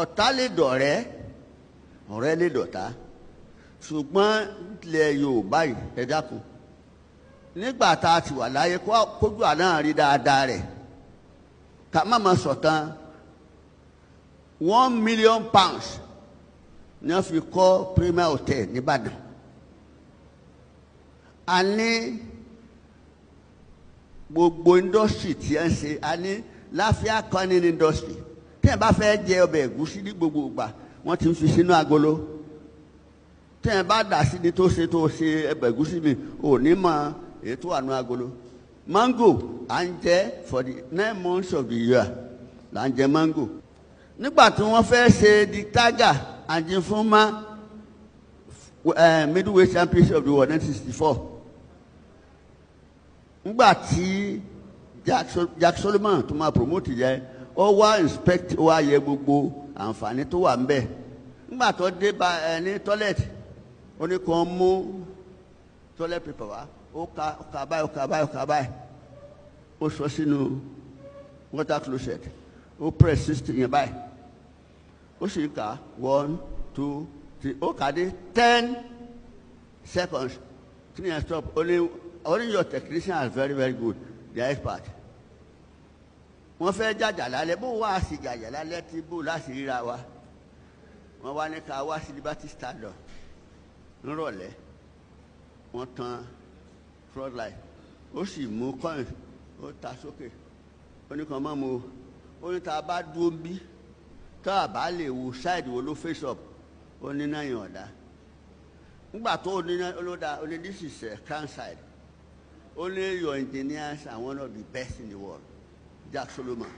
ọ̀tá lè dọ̀rẹ́ ọ̀rẹ́ lè dọ̀tá ṣùgbọ́n ilẹ̀ Yorùbá yìí ẹ dákun nígbà tá a ti wà láyé kójú àná rí dáadáa rẹ̀ ká má ma sọ̀tàn £1 million ní wọ́n fi kọ́ Premier Hotel nìbàdàn a ní gbogbo industry tí ẹ ń ṣe a ní láfíà canning industry tí ẹ bá fẹ́ jẹ ọbẹ̀ ẹ̀gúsí ní gbogbo ìgbà wọ́n ti ń fi sínú agolo tí ẹ bá dà sí ní tó ṣe ọbẹ̀ ẹ̀gúsí mi ò ní mọ èyí tó wà ní agolo mango à ń jẹ for the 9 months of the year là ń jẹ mango nígbà tí wọ́n fẹ́ ṣe di tiger àti fúnma middleweight championship of the world 1964 nígbà tí Jack Solomon tó máa promote yẹ ó wá inspect ó wá yẹ gbogbo àǹfààní tó wà ńbẹ̀ nígbà tó dé ní toilet ó ní kó mú toilet paper wá ó ka báyìí ó sọ sínú water closet ó press 60 yẹn báyìí ó sì kà 1 2 3 ó kà dé 10 seconds tí yẹn stop only your technician are very very good they are expert wọ́n fẹ́ jàjà lálẹ́ bó wá sí jàjà lálẹ́ tí bó láti ríra wa wọ́n wá ní ká wá sí Liberty Stadium nírọ̀lẹ́ wọ́n tan floodlight ó sì mú coin ó ta sókè ó ní kan mọ́ mu ó ní tá a bá dúró bí tá a bá lè wo side wo ló face up ó ní náà yàn ọ̀dà nígbà tó ó ní olóda ó ní this is a crown side only your engineers are one of the best in the world Jack Solomon.